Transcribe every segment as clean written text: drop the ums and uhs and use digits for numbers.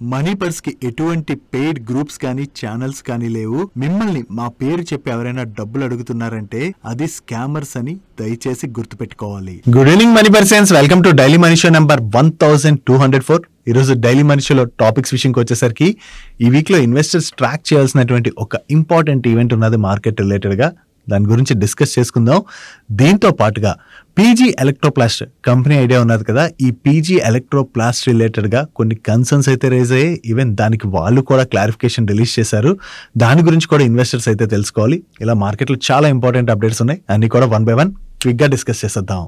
Money purse కి ఎటువంటి paid groups కానీ ఛానల్స్ కానీ లేవు. మిమ్మల్ని మా పేరు చెప్పి ఎవరైనా డబ్బులు అడుగుతున్నారంటే అది స్కామర్స్ అని దయచేసి గుర్తుపెట్టుకోవాలి. Good evening money persons, welcome to daily money show number 1204. ఈరోజు డైలీ మనీ షోలో టాపిక్స్ విషయంకి వచ్చేసరికి ఈ వీక్ లో ఇన్వెస్టర్స్ ట్రాక్ చేయాల్సినటువంటి ఒక ఇంపార్టెంట్ ఈవెంట్ ఉన్నది మార్కెట్ రిలేటెడ్ గా. దాని గురించి డిస్కస్ చేసుకుందాం. దీంతో పాటుగా పీజీ ఎలక్ట్రోప్లాస్ట్ కంపెనీ ఐడియా ఉన్నది కదా, ఈ పీజీ ఎలక్ట్రోప్లాస్ట్ రిలేటెడ్ గా కొన్ని కన్సర్న్స్ అయితే రేజ్ అయ్యాయి. ఈవెన్ దానికి వాళ్ళు కూడా క్లారిఫికేషన్ రిలీజ్ చేశారు. దాని గురించి కూడా ఇన్వెస్టర్స్ అయితే తెలుసుకోవాలి. ఇలా మార్కెట్లో చాలా ఇంపార్టెంట్ అప్డేట్స్ ఉన్నాయి, అన్ని కూడా వన్ బై వన్ క్విక్ గా డిస్కస్ చేసేద్దాం.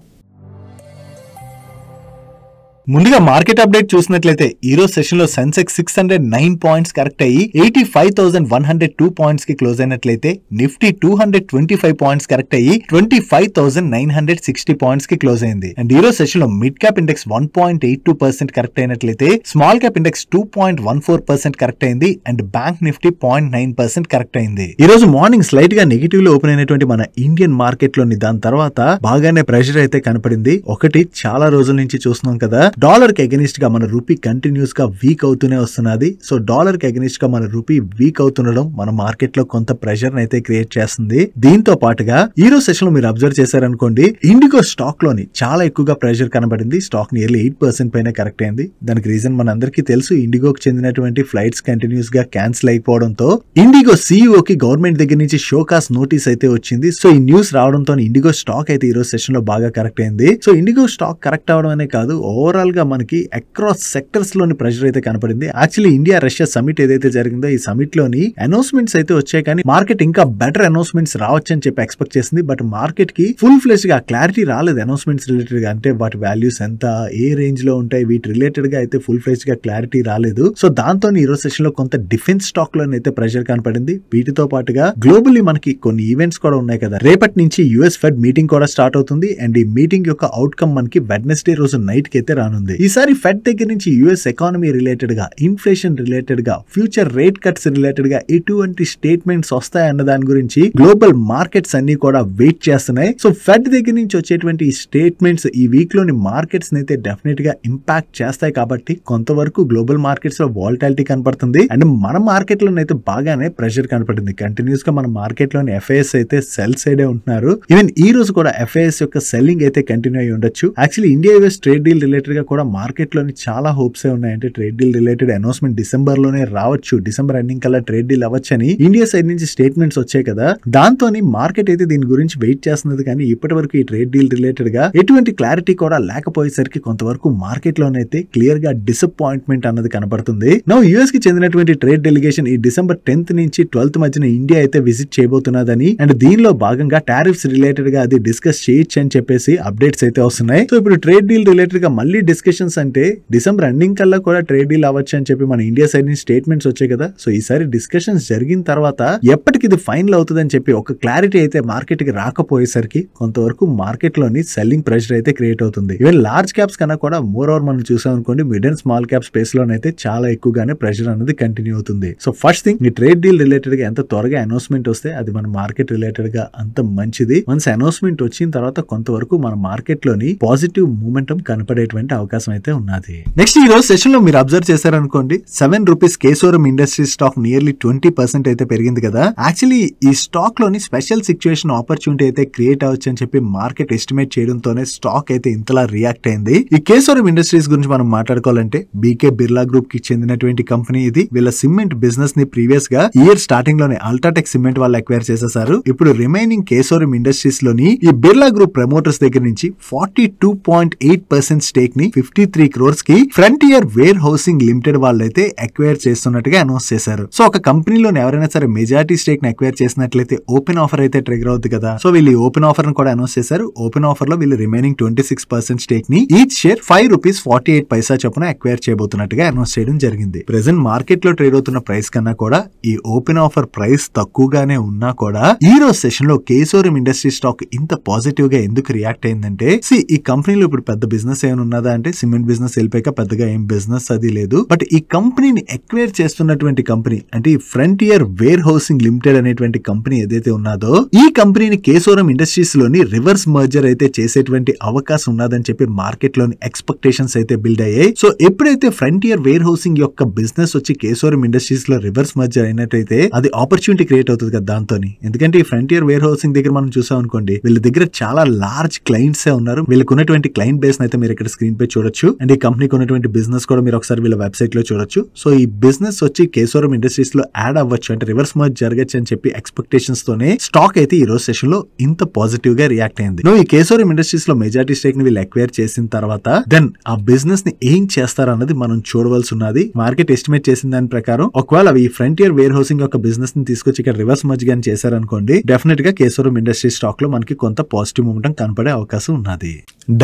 ముందుగా మార్కెట్ అప్డేట్ చూసినట్లయితే ఈ రోజు సెషన్ లో సెన్సెక్స్ 609 పాయింట్స్ కరెక్ట్ అయ్యి 85,102 పాయింట్స్ కి క్లోజ్ అయినట్లయితే నిఫ్టీ 225 పాయింట్స్ కరెక్ట్ అయ్యి 25,960 పాయింట్స్ కి క్లోజ్ అయింది. అండ్ ఈ రోజు సెషన్ లో మిడ్ క్యాప్ ఇండెక్స్ 1.82% కరెక్ట్ అయినట్లయితే స్మాల్ క్యాప్ ఇండెక్స్ 2.14% కరెక్ట్ అయింది. అండ్ బ్యాంక్ నిఫ్టీ 0.9% కరెక్ట్ అయింది. ఈ రోజు మార్నింగ్ స్లైట్ గా నెగిటివ్ లో ఓపెన్ అయినటువంటి మన ఇండియన్ మార్కెట్ లోని దాని తర్వాత బాగానే ప్రెషర్ అయితే కనపడింది. ఒకటి చాలా రోజుల నుంచి చూస్తున్నాం కదా, డాలర్ కి అగెనిస్ట్ గా మన రూపీ కంటిన్యూస్ గా వీక్ అవుతూనే వస్తున్నది. సో డాలర్ కి అగెనిస్ట్ గా మన రూపీ వీక్ అవుతుండడం మన మార్కెట్ లో కొంత ప్రెషర్ అయితే క్రియేట్ చేస్తుంది. దీంతో పాటుగా ఈ రోజు సెషన్ లో మీరు అబ్జర్వ్ చేశారనుకోండి, ఇండిగో స్టాక్ లోని చాలా ఎక్కువగా ప్రెషర్ కనబడింది. స్టాక్ నియర్లీ 8% పైన కరెక్ట్ అయింది. దానికి రీజన్ మన అందరికీ తెలుసు, ఇండిగోకి చెందినటువంటి ఫ్లైట్స్ కంటిన్యూస్ గా క్యాన్సిల్ అయిపోవడంతో ఇండిగో సీఈఓ కి గవర్నమెంట్ దగ్గర నుంచి షోకాస్ నోటీస్ అయితే వచ్చింది. సో ఈ న్యూస్ రావడంతో ఇండిగో స్టాక్ అయితే ఈ రోజు సెషన్ లో బాగా కరెక్ట్ అయింది. సో ఇండిగో స్టాక్ కరెక్ట్ అవడం అనే కాదు, ఓవరాల్ గా మనకి అక్రాస్ సెక్టర్స్ లోని ప్రెషర్ అయితే కనపడింది. యాక్చువల్లీ ఇండియా రష్యా సమిట్ ఏదైతే జరిగిందో ఈ సమిట్ లోని అనౌన్స్మెంట్స్ అయితే వచ్చాయి, కానీ మార్కెట్ ఇంకా బెటర్ అనౌన్స్మెంట్స్ రావచ్చు అని చెప్పి ఎక్స్పెక్ట్ చేసింది. బట్ మార్కెట్ కి ఫుల్ ఫ్లెష్ గా క్లారిటీ రాలేదు అనౌన్స్మెంట్స్ రిలేటెడ్ గా. అంటే వాటి వాల్యూస్ ఎంత, ఏ రేంజ్ లో ఉంటాయి, వీటి రిలేటెడ్ గా అయితే ఫుల్ ఫ్లెష్ గా క్లారిటీ రాలేదు. సో దాంతో ఈ రోజు సెషన్ లో కొంత డిఫెన్స్ స్టాక్ లో అయితే ప్రెషర్ కనపడింది. వీటితో పాటుగా గ్లోబల్లీ మనకి కొన్ని ఈవెంట్స్ కూడా ఉన్నాయి కదా. రేపటి నుంచి యుఎస్ ఫెడ్ మీటింగ్ కూడా స్టార్ట్ అవుతుంది. అండ్ ఈ మీటింగ్ యొక్క అవుట్కమ్ మనకి వెడ్నెస్డే రోజు నైట్ కి అయితే రానుంది. ఈసారి ఫెడ్ దగ్గర నుంచి యుఎస్ ఎకానమీ రిలేటెడ్ గా, ఇన్ఫ్లేషన్ రిలేటెడ్ గా, ఫ్యూచర్ రేట్ కట్స్ రిలేటెడ్ గా ఎటువంటి స్టేట్మెంట్స్ వస్తాయన్న దాని గురించి గ్లోబల్ మార్కెట్స్ అన్ని కూడా వెయిట్ చేస్తున్నాయి. సో ఫెడ్ దగ్గర నుంచి వచ్చేటువంటి ఈ స్టేట్మెంట్స్ ఈ వీక్ లోని మార్కెట్స్ అయితే డెఫినెట్ గా ఇంపాక్ట్ చేస్తాయి. కాబట్టి కొంతవరకు గ్లోబల్ మార్కెట్స్ లో వాలటాలిటీ కనపడుతుంది. అండ్ మన మార్కెట్ లోనైతే బాగానే ప్రెషర్ కనపడింది. కంటిన్యూస్ గా మన మార్కెట్ లోని ఎఫ్ఐఎస్ అయితే సెల్ సైడే ఉంటున్నారు. ఈవెన్ ఈ రోజు కూడా ఎఫ్ఐఎస్ యొక్క సెల్లింగ్ అయితే కంటిన్యూ అయ్యి ఉండొచ్చు. Actually India US trade deal related గా కూడా మార్కెట్ లోని చాలా హోప్స్ ఉన్నాయి. అంటే trade deal related announcement December లోనే రావచ్చు, డిసెంబర్ ఎండింగ్ కల్లా ట్రేడ్ డీల్ అవ్వచ్చు అని ఇండియా సైడ్ నుంచి స్టేట్మెంట్స్ వచ్చాయి కదా. దాంతో మార్కెట్ అయితే దీని గురించి వెయిట్ చేస్తున్నది. కానీ ఇప్పటి వరకు ఈ ట్రేడ్ డీల్ రిలేటెడ్ గా ఎటువంటి క్లారిటీ కూడా లేకపోయేసరికి కొంతవరకు మార్కెట్ లోనైతే క్లియర్ గా డిసప్పాయింట్మెంట్ అన్నది కనబడుతుంది. నౌ యుఎస్ కి చెందినటువంటి ట్రేడ్ డెలిగేషన్ ఈ డిసెంబర్ 10th నుంచి 12th మధ్యన ఇండియా అయితే విజిట్ చేయబోతున్నదని, అండ్ దీనిలో భాగంగా టారిఫ్స్ రిలేటెడ్ గా అది డిస్కస్ చేయొచ్చు అని చెప్పేసి అప్డేట్స్ అయితే వస్తున్నాయి. సో ఇప్పుడు ట్రేడ్ డీల్ రిలేటెడ్ గా మళ్ళీ డిస్కషన్స్ అంటే డిసెంబర్ ఎండింగ్ కల్లా కూడా ట్రేడ్ డీల్ అవ్వచ్చు అని చెప్పి మన ఇండియా సైడ్ నుంచి స్టేట్మెంట్స్ వచ్చాయి కదా. సో ఈసారి డిస్కషన్స్ జరిగిన తర్వాత ఎప్పటికి ఇది ఫైనల్ అవుతుంది అని చెప్పి ఒక క్లారిటీ అయితే మార్కెట్ కి రాకపోయేసరికి కొంతవరకు మార్కెట్ లోని సెల్లింగ్ ప్రెషర్ అయితే క్రియేట్ అవుతుంది. ఈవెన్ లార్జ్ క్యాప్స్ కన్నా కూడా మోర్ ఓవర్ మనం చూసాం అనుకోండి, mid and small cap space లోనైతే చాలా ఎక్కువగానే ప్రెషర్ అనేది కంటిన్యూ అవుతుంది. సో ఫస్ట్ థింగ్, ఈ ట్రేడ్ డీల్ రిలేటెడ్ గా ఎంత త్వరగా అనౌన్స్మెంట్ వస్తే అది మన మార్కెట్ రిలేటెడ్ గా అంత మంచిది. వన్స్ అనౌన్స్మెంట్ వచ్చిన తర్వాత కొంతవరకు మన మార్కెట్ లోని పాజిటివ్ మూమెంటం కనపడేటువంటి అవకాశం అయితే ఉన్నది. నెక్స్ట్ ఈ రోజు సెషన్ లో మీరు అబ్జర్వ్ చేశారనుకోండి, ₹7 కేశోరం ఇండస్ట్రీస్ స్టాక్ నియర్లీ 20% అయితే పెరిగింది కదా. యాక్చువల్లీ ఈ స్టాక్ లోని స్పెషల్ సిచ్యువేషన్ ఆపర్చునిటీ అయితే క్రియేట్ అవ్వచ్చు అని చెప్పి మార్కెట్ ఎస్టిమేట్ చేయడంతోనే స్టాక్ అయితే ఇంతలా రియాక్ట్ అయింది. ఈ కేశోరం ఇండస్ట్రీస్ గురించి మనం మాట్లాడుకోవాలంటే బీకే బిర్లా గ్రూప్ కి చెందినటువంటి కంపెనీ ఇది. వీళ్ళ సిమెంట్ బిజినెస్ ని ప్రీవియస్ గా ఇయర్ స్టార్టింగ్ లోనే అల్ట్రాటెక్ సిమెంట్ వాళ్ళు అక్వైర్ చేసేసారు. ఇప్పుడు రిమైనింగ్ కేశోరం ఇండస్ట్రీస్ లోని ఈ బిర్లా గ్రూప్ ప్రమోటర్స్ దగ్గర నుంచి 42.8% స్టేక్ ని 53 crores కి ఫ్రంటియర్ వేర్ హౌసింగ్ లిమిటెడ్ వాళ్ళైతే అక్వైర్ చేస్తున్నట్టుగా అనౌన్స్ చేశారు. సో ఒక కంపెనీలోని ఎవరైనా సరే మెజారిటీ స్టేక్ ని అక్వైర్ చేసినట్లయితే ఓపెన్ ఆఫర్ అయితే ట్రిగర్ అవుతుంది కదా. సో వీళ్ళు ఓపెన్ ఆఫర్ ని కూడా అనౌన్స్ చేశారు. ఓపెన్ ఆఫర్ లో వీళ్ళు రిమైనింగ్ 26% స్టేక్ ని ఈచ్ షేర్ ₹5.48 చొప్పున అక్వైర్ చేయబోతున్నట్టుగా అనౌన్స్ చేయడం జరిగింది. ప్రెసెంట్ మార్కెట్ లో ట్రేడ్ అవుతున్న ప్రైస్ కన్నా కూడా ఈ ఓపెన్ ఆఫర్ ప్రైస్ తక్కువగానే ఉన్నా కూడా ఈ రోజు సెషన్ లో కేశోరం ఇండస్ట్రీ స్టాక్ ఇంత పాజిటివ్ గా ఎందుకు రియాక్ట్ అయిందంటే, ఈ కంపెనీలో ఇప్పుడు పెద్ద బిజినెస్ ఏమైనా ఉన్నదా అంటే సిమెంట్ బిజినెస్ వెళ్ళిపోయాక పెద్దగా ఏం బిజినెస్ అది లేదు. బట్ ఈ కంపెనీని ఎక్వైర్ చేస్తున్నటువంటి కంపెనీ అంటే ఈ ఫ్రంటియర్ వేర్ హౌసింగ్ లిమిటెడ్ అనేటువంటి కంపెనీ ఏదైతే ఉన్నదో ఈ కంపెనీని కేశోరం ఇండస్ట్రీస్ లోని రివర్స్ మర్జర్ అయితే చేసేటువంటి అవకాశం ఉన్నదని చెప్పి మార్కెట్ లోని ఎక్స్పెక్టేషన్స్ అయితే బిల్డ్ అయ్యాయి. సో ఎప్పుడైతే ఫ్రంటియర్ వేర్ హౌసింగ్ యొక్క బిజినెస్ వచ్చి కేశోరం ఇండస్ట్రీస్ లో రివర్స్ మర్జర్ అయినట్టయితే అది ఆపర్చునిటీ క్రియేట్ అవుతుంది కదా దాంతోని. ఎందుకంటే ఈ ఫ్రంటియర్ వేర్ హౌసింగ్ దగ్గర మనం చూసాం అనుకోండి, వీళ్ళ దగ్గర చాలా లార్జ్ క్లయింట్స్ ఉన్నారు. వీళ్ళకి ఉన్నటువంటి క్లయింట్ బేస్ అయితే మీరు ఇక్కడ స్క్రీన్ పై చూడొచ్చు. అండ్ ఈ కంపెనీకి ఉన్నటువంటి బిజినెస్ కూడా మీరు ఒకసారి వీళ్ళ వెబ్సైట్ లో చూడొచ్చు. సో ఈ బిజినెస్ వచ్చి కేశోరం ఇండస్ట్రీస్ లో యాడ్ అవ్వచ్చు అంటే రివర్స్ మర్జ్ జరగచ్చు అని చెప్పి ఎక్స్పెక్టేషన్స్ తోనే స్టాక్ అయితే ఈ రోజు సెషన్ లో ఇంత పాజిటివ్ గా రియాక్ట్ అయింది. ఈ కేశోరం ఇండస్ట్రీస్ లో మెజారిటీ స్టేక్ ని వీళ్ళు ఎక్వైర్ చేసిన తర్వాత దెన్ ఆ బిజినెస్ ని ఏం చేస్తారన్నది మనం చూడవలసి ఉన్నది. మార్కెట్ ఎస్టిమేట్ చేసిన దాని ప్రకారం ఒకవేళ ఈ ఫ్రంటియర్ వేర్ హౌసింగ్ యొక్క బిజినెస్ ని తీసుకొచ్చి ఇక్కడ రివర్స్ మర్జ్ గాని చేశారనుకోండి, డెఫినెట్ గా కేశోరం ఇండస్ట్రీ స్టాక్ లో మనకి కొంత పాజిటివ్ మూమెంట్ కనపడే అవకాశం ఉన్నది.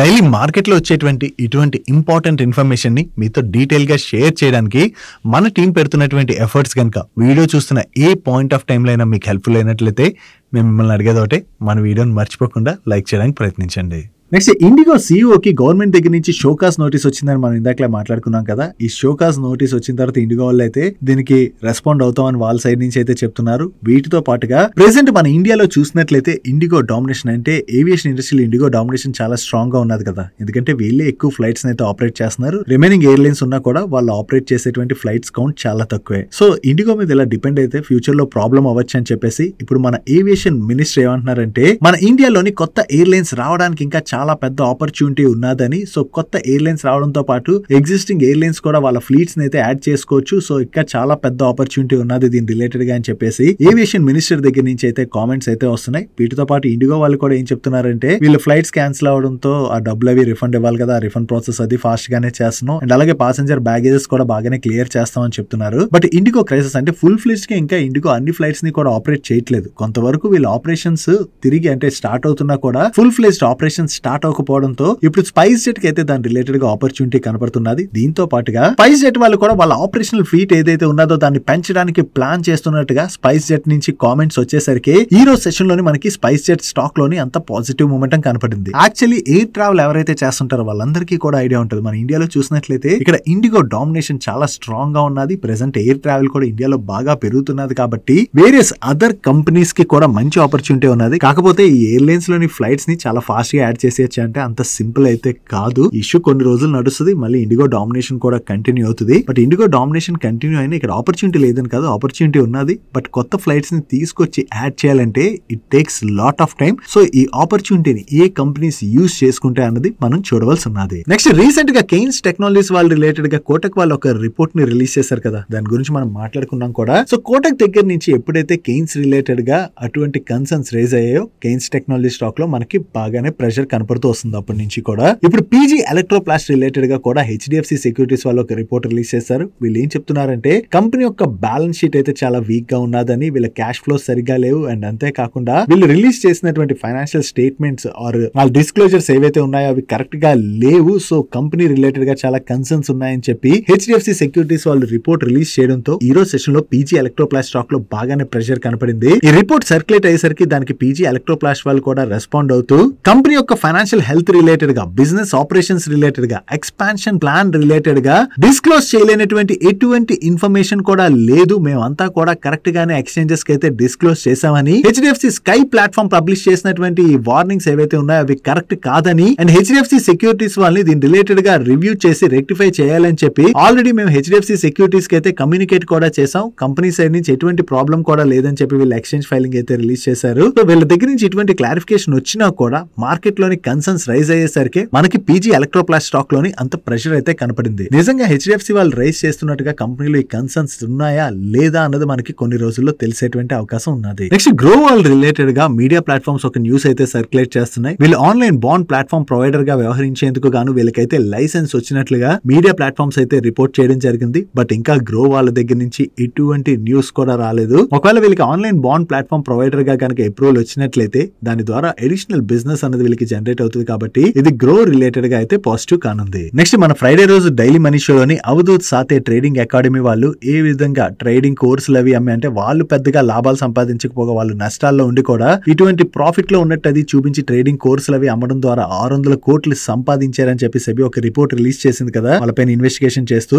డైలీ మార్కెట్ లో వచ్చేటువంటి ఇటువంటి ఇంపార్టెంట్ ఇన్ఫర్మేషన్ ని మీతో డీటెయిల్ గా షేర్ చేయడానికి మన టీం పెడుతున్నటువంటి ఎఫర్ట్స్ కనుక వీడియో చూస్తున్న ఏ పాయింట్ ఆఫ్ టైం లో అయినా మీకు హెల్ప్ఫుల్ అయినట్లయితే మేము మిమ్మల్ని అడిగేది ఒకటే, మన వీడియోని మర్చిపోకుండా లైక్ చేయడానికి ప్రయత్నించండి. నెక్స్ట్ ఇండిగో సీఈఓకి గవర్నమెంట్ దగ్గర నుంచి షోకాస్ నోటీస్ వచ్చిందని మనం ఇందాకలా మాట్లాడుకున్నాం కదా. ఈ షోకాస్ నోటీస్ వచ్చిన తర్వాత ఇండిగో వాళ్ళు అయితే దీనికి రెస్పాండ్ అవుతామని వాళ్ళ సైడ్ నుంచి అయితే చెప్తున్నారు. వీటితో పాటుగా ప్రెసెంట్ మన ఇండియాలో చూసినట్లయితే ఇండిగో డామినేషన్ అంటే ఏవియేషన్ ఇండస్ట్రీలో ఇండిగో డామినేషన్ చాలా స్ట్రాంగ్ గా ఉన్నది కదా. ఎందుకంటే వీళ్ళే ఎక్కువ ఫ్లైట్స్ అయితే ఆపరేట్ చేస్తున్నారు. రిమైనింగ్ ఎయిర్లైన్స్ ఉన్నా కూడా వాళ్ళు ఆపరేట్ చేసేటువంటి ఫ్లైట్స్ కౌంట్ చాలా తక్కువే. సో ఇండిగో మీద ఇలా డిపెండ్ అయితే ఫ్యూచర్ లో ప్రాబ్లం అవ్వచ్చు అని చెప్పేసి ఇప్పుడు మన ఏవియేషన్ మినిస్టర్ ఏమంటున్నారంటే మన ఇండియాలోని కొత్త ఎయిర్లైన్స్ రావడానికి ఇంకా చాలా పెద్ద ఆపర్చునిటీ ఉన్నదని. సో కొత్త ఎయిర్లైన్స్ రావడంతో పాటు ఎగ్జిస్టింగ్ ఎయిర్లైన్స్ కూడా వాళ్ళ ఫ్లీట్స్ అయితే యాడ్ చేసుకోవచ్చు. సో ఇంకా చాలా పెద్ద ఆపర్చునిటీ ఉన్నది దీని రిలేటెడ్ గా అని చెప్పేసి ఏవియేషన్ మినిస్టర్ దగ్గర నుంచి అయితే కామెంట్స్ అయితే వస్తున్నాయి. వీటితో పాటు ఇండిగో వాళ్ళు కూడా ఏం చెప్తున్నారంటే వీళ్ళ ఫ్లైట్స్ క్యాన్సిల్ అవడంతో ఆ డబ్బులు అవి రిఫండ్ ఇవ్వాలి కదా, రిఫండ్ ప్రాసెస్ అది ఫాస్ట్ గానే చేస్తున్నాం అండ్ అలాగే పాసెంజర్ బ్యాగేజెస్ కూడా బాగానే క్లియర్ చేస్తామని చెప్తున్నారు. బట్ ఇండిగో క్రైసిస్ అంటే ఫుల్ ఫ్లీట్స్ కి ఇంకా ఇండిగో అన్ని ఫ్లైట్స్ ని కూడా ఆపరేట్ చేయట్లేదు. కొంతవరకు వీళ్ళ ఆపరేషన్స్ తిరిగి అంటే స్టార్ట్ అవుతున్నా కూడా ఫుల్ ఫ్లేజ్డ్ ఆపరేషన్ స్టార్ట్ అవ్వకపోవడంతో ఇప్పుడు స్పైస్ జెట్ కి అయితే దాని రిలేటెడ్ గా ఆపర్చునిటీ కనబడుతున్నది. దీంతో పాటుగా స్పైస్ జెట్ వాళ్ళు కూడా వాళ్ళ ఆపరేషనల్ ఫ్లీట్ ఏదైతే ఉన్నదో దాన్ని పెంచడానికి ప్లాన్ చేస్తున్నట్టుగా స్పైస్ జెట్ నుంచి కామెంట్స్ వచ్చేసరికి ఈ రోజు సెషన్ లోని మనకి స్పైస్ జెట్ స్టాక్ లోని అంత పాజిటివ్ మూమెంటం కనపడింది. యాక్చువల్లీ ఎయిర్ ట్రావెల్ ఎవరైతే చేస్తుంటారో వాళ్ళందరికీ కూడా ఐడియా ఉంటుంది. మన ఇండియాలో చూసినట్లయితే ఇక్కడ ఇండిగో డామినేషన్ చాలా స్ట్రాంగ్ గా ఉన్నది. ప్రెసెంట్ ఎయిర్ ట్రావెల్ కూడా ఇండియాలో బాగా పెరుగుతున్నది కాబట్టి వేరియస్ అదర్ కంపెనీస్ కి కూడా మంచి ఆపర్చునిటీ ఉన్నది. కాకపోతే ఈ ఎయిర్లైన్స్ లోని ఫ్లైట్స్ ని చాలా ఫాస్ట్ గా యాడ్ చేసేయచ్చు అంటే అంత సింపుల్ అయితే కాదు. ఇష్యూ కొన్ని రోజులు నడుస్తుంది, మళ్ళీ ఇండిగో డామినేషన్ కూడా కంటిన్యూ అవుతుంది. బట్ ఇండిగో డామినేషన్ కంటిన్యూ అయినా ఇక్కడ ఆపర్చునిటీ లేదని కాదు, ఆపర్చునిటీ ఉన్నది. బట్ కొత్త ఫ్లైట్స్ ని తీసుకొచ్చి యాడ్ చేయాలంటే it takes lot of time. So ఈ ఆపర్చునిటీని ఏ కంపెనీస్ యూజ్ చేసుకుంటే అన్నది మనం చూడవలసి ఉన్నది. నెక్స్ట్ రీసెంట్ గా కెయిన్స్ టెక్నాలజీస్ వాళ్ళు రిలేటెడ్ గా కోటక్ వాళ్ళు ఒక రిపోర్ట్ ని రిలీజ్ చేశారు కదా, దాని గురించి మనం మాట్లాడుకున్నాం కూడా. సో కోటక్ దగ్గర నుంచి ఎప్పుడైతే కెయిన్స్ రిలేటెడ్ గా అటువంటి కన్సర్న్స్ రేజ్ అయ్యాయో కెయిన్స్ టెక్నాలజీ స్టాక్ లో మనకి బాగానే ప్రెషర్ కనపడుతూ వస్తుంది అప్పటి నుంచి కూడా. ఇప్పుడు పీజీ ఎలక్ట్రోప్లాస్ట్ రిలేటెడ్ గా కూడా హెచ్డిఎఫ్సి సెక్యూరిటీస్ వాళ్ళు ఒక రిపోర్ట్ రిలీజ్ చేశారు. వీళ్ళు ఏం చెప్తున్నారంటే కంపెనీ యొక్క బ్యాలెన్స్ షీట్ అయితే చాలా వీక్ గా ఉన్నదని, వీళ్ళ క్యాష్ ఫ్లో సరిగా లేవు అండ్ అంతేకాకుండా వీళ్ళు రిలీజ్ చేసినటువంటి ఫైనాన్షియల్ స్టేట్మెంట్స్ ఆర్ వాళ్ళ డిస్క్లోజర్స్ ఏవైతే ఉన్నాయో అవి కరెక్ట్ గా లేవు. సో కంపెనీ రిలేటెడ్ గా చాలా కన్సర్న్స్ ఉన్నాయని చెప్పి హెచ్డిఎఫ్సి సెక్యూరిటీస్ వాళ్ళు రిపోర్ట్ రిలీజ్ చేయడంతో ఈ రోజు సెషన్ లో పీజీ ఎలక్ట్రోప్లాస్ట్ స్టాక్ లో బాగానే ప్రెషర్ కనపడింది. ఈ రిపోర్ట్ సర్క్యులేట్ అయ్యేసరికి దానికి పీజీ ఎలక్ట్రోప్లాస్ట్ వాళ్ళు కూడా రెస్పాండ్ అవుతూ కంపెనీ యొక్క ఫైనాన్షియల్ హెల్త్ రిలేటెడ్ గా, బిజినెస్ ఆపరేషన్స్ రిలేటెడ్ గా, ఎక్స్పాన్షన్ ప్లాన్ రిలేటెడ్ గా డిస్క్లోజ్ చేయలేనటువంటి ఎటువంటి ఇన్ఫర్మేషన్ కూడా లేదు. మేమంతా కూడా కరెక్ట్ గానే ఎక్స్చేంజెస్ కి అయితే డిస్క్లోజ్ చేసామని హెచ్డిఎఫ్సి స్కై ప్లాట్ఫామ్ పబ్లిష్ చేసినటువంటి వార్నింగ్స్ ఏవైతే ఉన్నాయో అవి కరెక్ట్ కాదని అండ్ హెచ్డిఎఫ్సి సెక్యూరిటీస్ వాళ్ళని దీని రిలేటెడ్ గా రివ్యూ చేసి రెక్టిఫై చేయాలని చెప్పి ఆల్రెడీ మేము హెచ్డిఎఫ్సి సెక్యూరిటీస్ కి అయితే కమ్యూనికేట్ కూడా చేసాం. కంపెనీ సైడ్ నుంచి ఎటువంటి ప్రాబ్లం కూడా లేదని చెప్పి వీళ్ళు ఎక్స్చేంజ్ ఫైలింగ్ అయితే రిలీజ్ చేశారు. సో వీళ్ళ దగ్గర నుంచి ఇటువంటి క్లారిఫికేషన్ వచ్చినా కూడా మార్కెట్ లోని కన్సర్న్స్ రైజ్ అయ్యేసరికి మనకి పీజీ ఎలక్ట్రోప్లాస్ట్ స్టాక్ లోని అంత ప్రెషర్ అయితే కనపడింది. నిజంగా హెచ్డిఎఫ్సి వాళ్ళు రైజ్ చేస్తున్నట్టుగా కంపెనీలో ఈ కన్సర్న్స్ ఉన్నాయా లేదా అన్నది మనకి కొన్ని రోజుల్లో తెలిసేటువంటి అవకాశం ఉన్నది. నెక్స్ట్ గ్రో వాల్ రిలేటెడ్ గా మీడియా ప్లాట్ఫామ్స్ ఒక న్యూస్ అయితే సర్క్యులేట్ చేస్తున్నాయి. వీళ్ళు ఆన్లైన్ బాండ్ ప్లాట్ఫామ్ ప్రొవైడర్ గా వ్యవహరించేందుకు గాను వీళ్ళకైతే లైసెన్స్ వచ్చినట్లుగా మీడియా ప్లాట్ఫామ్స్ అయితే రిపోర్ట్ చేయడం జరిగింది. బట్ ఇంకా గ్రో వాళ్ళ దగ్గర నుంచి ఎటువంటి న్యూస్ కూడా రాలేదు. ఒకవేళ వీళ్ళకి ఆన్లైన్ బాండ్ ప్లాట్ఫామ్ ప్రొవైడర్ గా కనుక అప్రూవల్ వచ్చినట్లయితే దాని ద్వారా అడిషనల్ బిజినెస్ అనేది వీళ్ళకి జనరేట్ జనరేట్ అవుతుంది కాబట్టి ఇది గ్రో రిలేటెడ్ గా అయితే పాజిటివ్ కానుంది. నెక్స్ట్ మన ఫ్రైడే రోజు డైలీ మనీ షోలోని అవధూత్ సాతే ట్రేడింగ్ అకాడమీ వాళ్ళు ఏ విధంగా ట్రేడింగ్ కోర్సులు అవి అమ్మి అంటే వాళ్ళు పెద్దగా లాభాలు సంపాదించకపోగా వాళ్ళు నష్టాల్లో ఉండి కూడా ఇటువంటి ప్రాఫిట్ లో ఉన్నట్టు అది చూపించి ట్రేడింగ్ కోర్సులు అవి అమ్మడం ద్వారా 600 కోట్లు సంపాదించారని చెప్పి సెబీ ఒక రిపోర్ట్ రిలీజ్ చేసింది కదా, వాళ్ళపైన ఇన్వెస్టిగేషన్ చేస్తూ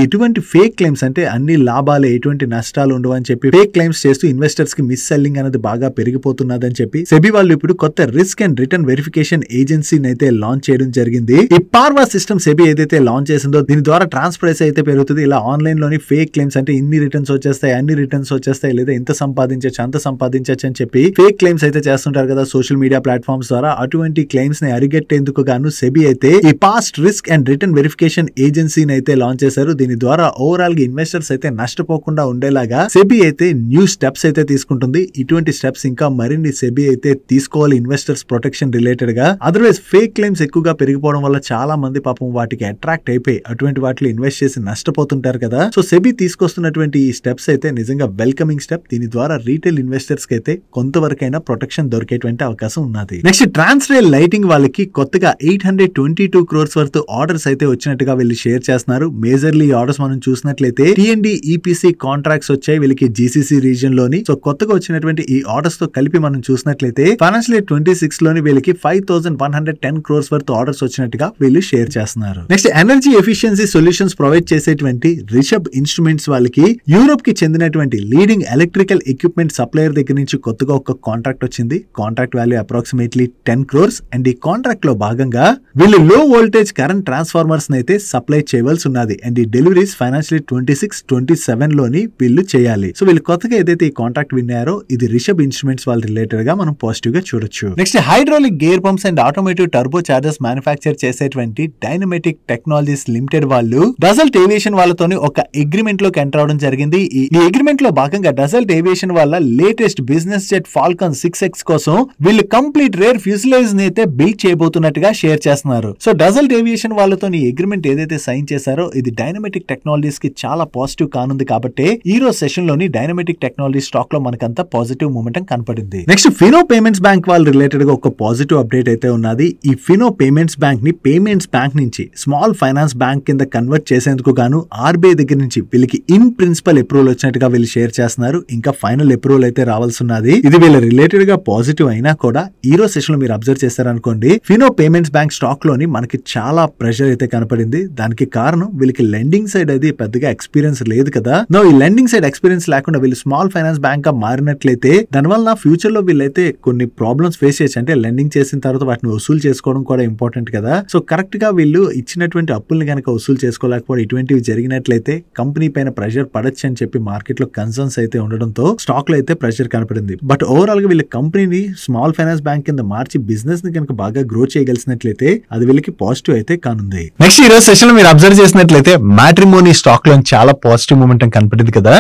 ఇటువంటి ఫేక్ క్లెయిమ్స్ అంటే అన్ని లాభాలే ఎటువంటి నష్టాలు ఉండవు అని చెప్పి ఫేక్ క్లెయిమ్స్ చేస్తూ ఇన్వెస్టర్స్ కి మిస్ సెల్లింగ్ అనేది బాగా పెరిగిపోతున్నదని చెప్పి సెబీ వాళ్ళు ఇప్పుడు కొత్త రిస్క్ అండ్ రిటర్న్ వెరిఫికేషన్ ఏజెన్సీని అయితే లాంచ్ చేయడం జరిగింది. ఈ పార్వా సిస్టమ్ సెబీ ఏదైతే లాంచ్ చేసిందో దీని ద్వారా ట్రాన్స్పరెన్సీ అయితే పెరుగుతుంది. ఇలా ఆన్లైన్ లోని ఫేక్ క్లెయిమ్స్ అంటే ఇన్ని రిటర్న్స్ వచ్చేస్తాయి, అన్ని రిటర్న్స్ వచ్చేస్తాయి, లేదా ఇంత సంపాదించచ్చు అంత సంపాదించచ్చు అని చెప్పి ఫేక్ క్లెయిమ్స్ అయితే చేస్తుంటారు కదా సోషల్ మీడియా ప్లాట్ఫామ్స్ ద్వారా. అటువంటి క్లెయిమ్స్ ని అరిగట్టేందుకు గాను సెబీ అయితే ఈ past risk and return verification ఏజెన్సీని అయితే లాంచ్ చేశారు. దీని ద్వారా ఓవరాల్ గా ఇన్వెస్టర్స్ అయితే నష్టపోకుండా ఉండేలాగా సెబీ అయితే న్యూ స్టెప్స్ అయితే తీసుకుంటుంది. ఇటువంటి స్టెప్స్ ఇంకా మరిన్ని సెబీ అయితే తీసుకోవాలి ఇన్వెస్టర్స్ ప్రొటెక్షన్ రిలేటెడ్ గా. అదర్వైజ్ ఫేక్ క్లెయిమ్స్ ఎక్కువగా పెరిగిపోవడం వల్ల చాలా మంది పాపం వాటికి అట్రాక్ట్ అయిపోయి అటువంటి వాటిలో ఇన్వెస్ట్ చేసి నష్టపోతుంటారు కదా. సో సెబీ తీసుకొస్తున్నటువంటి ఈ స్టెప్స్ అయితే నిజంగా వెల్కమింగ్ స్టెప్. దీని ద్వారా రీటైల్ ఇన్వెస్టర్స్ కి అయితే కొంతవరకైనా ప్రొటెక్షన్ దొరికేటువంటి అవకాశం ఉన్నది. నెక్స్ట్ ట్రాన్స్రేల్ లైటింగ్ వాళ్ళకి కొత్తగా 822 క్రోర్స్ వర్త్ ఆర్డర్స్ అయితే వచ్చినట్టుగా వీళ్ళు షేర్ చేస్తున్నారు. మేజర్లీ ఆర్డర్స్ మనం చూసినట్లయితే TND EPC కాంట్రాక్ట్స్ వచ్చాయి వీళ్ళకి GCC రీజియన్ లోని. సో కొత్తగా వచ్చినటువంటి ఈ ఆర్డర్స్ తో కలిపి మనం చూసినట్లయితే ఫైనాన్షియల్ ఇయర్ 26 లోని వీళ్ళకి 5110 క్రోర్స్ వర్త్ ఆర్డర్స్ వచ్చినట్టుగా వీళ్ళు షేర్ చేస్తున్నారు. Next energy efficiency solutions provide చేసేటువంటి రిషబ్ ఇన్స్ట్రుమెంట్స్ వాళ్ళకి యూరోప్ కి చెందినటువంటి లీడింగ్ ఎలక్ట్రికల్ ఎక్విప్మెంట్ సప్లయర్ దగ్గర నుంచి కొత్తగా ఒక కాంట్రాక్ట్ వచ్చింది. Contract value approximately 10 crores and ఈ కాంట్రాక్ట్ లో భాగంగా వీళ్ళు లో వోల్టేజ్ కరెంట్ ట్రాన్స్ఫార్మర్స్ అయితే సప్లై చేయవలసి ఉన్నది అండ్ ఈ డెలివరీస్ ఫైనాన్షియల్ 26-27 లోని వీళ్ళు చేయాలి. సో వీళ్ళు కొత్తగా ఏదైతే ఈ కాంట్రాక్ట్ విన్నారో ఇది రిషబ్ ఇన్స్ట్రుమెంట్స్ వాళ్ళ రిలేటెడ్ గా మనం పాజిటివ్ గా చూడొచ్చు. Next hydraulic gear pumps and automotive turbo chargers manufacture చేసేటువంటి డైనమెటిక్ టెక్నాలజీస్ లిమిటెడ్ వాళ్ళు డజల్ట్ ఏవియేషన్ వాళ్ళతోని ఒక అగ్రిమెంట్ లోకి ఎంటర్ అవడం జరిగింది. ఈ అగ్రిమెంట్ లో భాగంగా డజల్ట్ ఏవియేషన్ వాళ్ళ latest business jet Falcon 6X కోసం వీళ్ళు కంప్లీట్ రేర్ ఫ్యూజిలేజ్ ని అయితే బిల్డ్ చేయబోతున్నట్టుగా షేర్ చేస్తున్నారు. సో డజల్ట్ ఏవియేషన్ వాళ్ళతో ఈ అగ్రిమెంట్ ఏదైతే సైన్ చేశారో ఇది డైనమెటిక్ టెక్నాలజీస్ కి చాలా పాజిటివ్ కానుంది కాబట్టి ఈ రోజు సెషన్ లోని డైనమెటిక్ టెక్నాలజీ స్టాక్ లో మనకంతా పాజిటివ్ మూమెంటం కనపడింది. నెక్స్ట్ ఫినో పేమెంట్స్ బ్యాంక్ వాళ్ళు రిలేటెడ్ గా ఒక పాజిటివ్ అప్డేట్ అయితే ఉన్నది. ఈ ఫినో పేమెంట్స్ బ్యాంక్ ని పేమెంట్స్ బ్యాంక్ నుంచి స్మాల్ ఫైనాన్స్ బ్యాంక్ కింద కన్వర్ట్ చేసేందుకు గాను RBI దగ్గర నుంచి వీళ్ళకి ఇన్ ప్రిన్సిపల్ అప్రూవల్ వచ్చినట్టుగా వీళ్ళు షేర్ చేస్తున్నారు. ఇంకా ఫైనల్ అప్రూవల్ అయితే రావాల్సి ఉన్నది. ఇది వీళ్ళ రిలేటెడ్ గా పాజిటివ్ అయినా కూడా ఈ రోజు సెషన్ లో మీరు అబ్జర్వ్ చేస్తారనుకోండి ఫినో పేమెంట్స్ బ్యాంక్ స్టాక్ లోని మనకి చాలా ప్రెషర్ అయితే కనపడింది. దానికి కారణం వీళ్ళకి లెండింగ్ సైడ్ అది పెద్దగా ఎక్స్పీరియన్స్ లేదు కదా. ఈ లెండింగ్ సైడ్ ఎక్స్పీరియన్స్ లేకుండా వీళ్ళు స్మాల్ ఫైనాన్స్ బ్యాంక్ గా మారినట్లయితే దానివల్ల ఫ్యూచర్ లో వీళ్ళైతే కొన్ని ప్రాబ్లమ్స్ ఫేస్ చేయొచ్చు. అంటే లెండింగ్ చేసిన తర్వాత వాటిని వసూలు చేసుకోవడం కూడా ఇంపార్టెంట్ కదా. సో కరెక్ట్ గా వీళ్ళు ఇచ్చినటువంటి అప్పుల్ని కనుక వసూలు చేసుకోలేకపోవడం ఇటువంటివి జరిగినట్లయితే కంపెనీ పైన ప్రెషర్ పడచ్చు అని చెప్పి మార్కెట్ లో కన్సర్న్స్ అయితే ఉండడంతో స్టాక్ లో అయితే ప్రెషర్ కనపడింది. బట్ ఓవరాల్ గా వీళ్ళ కంపెనీని స్మాల్ ఫైనాన్స్ బ్యాంక్ కింద మార్చి బిజినెస్ ని కనుక బాగా గ్రో చేయగలిసినట్లయితే అది వీళ్ళకి పాజిటివ్ అయితే కానుంది. నెక్స్ట్ ఈ రోజు సెషన్ లో మీరు అబ్జర్వ్ చేసినట్లయితే మ్యాట్రిమోనీ స్టాక్ లో చాలా పాజిటివ్ మూమెంటం కనపడింది కదా.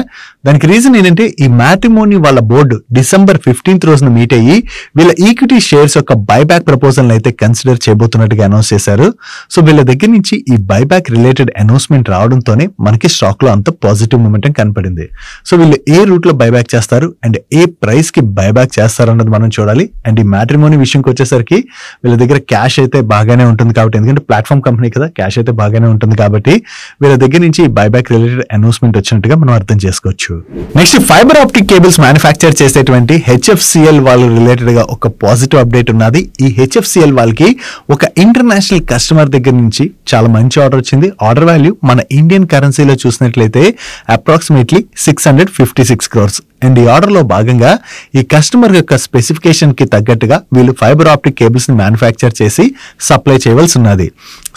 దానికి రీజన్ ఏంటంటే ఈ మ్యాట్రిమోనీ వాళ్ళ బోర్డు December 15th రోజున మీట్ అయ్యి వీళ్ళ ఈక్విటీ షేర్స్ యొక్క బైబ్యాక్ ప్రపోజల్ అయితే కన్సిడర్ చేయబోతున్నట్టుగా అనౌన్స్ చేశారు. సో వీళ్ళ దగ్గర నుంచి ఈ బైబ్యాక్ రిలేటెడ్ అనౌన్స్మెంట్ రావడంతోనే మనకి స్టాక్ లో అంత పాజిటివ్ మూమెంటం కనపడింది. సో వీళ్ళు ఏ రూట్ లో బైబ్యాక్ చేస్తారు అండ్ ఏ ప్రైస్ కి బైబ్యాక్ చేస్తారు అన్నది మనం చూడాలి. అండ్ ఈ మ్యాట్రిమోనీ విషయంకి వచ్చేసరికి వీళ్ళ దగ్గర క్యాష్ అయితే బాగానే ఉంటుంది కాబట్టి ఎందుకంటే ప్లాట్ఫామ్ కంపెనీ కదా క్యాష్ అయితే బాగానే ఉంటుంది కాబట్టి వీళ్ళ దగ్గర నుంచి బైబ్యాక్ రిలేటెడ్ అనౌన్స్మెంట్ వచ్చినట్టుగా మనం అర్థం చేసుకోవచ్చు. Next fibre optic cables manufacture చేసేటువంటి HFCL వాళ్ళు రిలేటెడ్ గా ఒక పాజిటివ్ అప్డేట్ ఉన్నది. ఈ HFCL వాళ్ళకి ఒక ఇంటర్నేషనల్ కస్టమర్ దగ్గర నుంచి చాలా మంచి ఆర్డర్ వచ్చింది. ఆర్డర్ వాల్యూ మన ఇండియన్ కరెన్సీలో చూసినట్లయితే అప్రాక్సిమేట్లీ 656 క్రోర్స్. అండ్ ఈ ఆర్డర్ లో భాగంగా ఈ కస్టమర్ యొక్క స్పెసిఫికేషన్ కి తగ్గట్టుగా వీళ్ళు ఫైబర్ ఆప్టిక్ కేబుల్స్ ని మ్యానుఫ్యాక్చర్ చేసి సప్లై చేయవలసి ఉన్నది.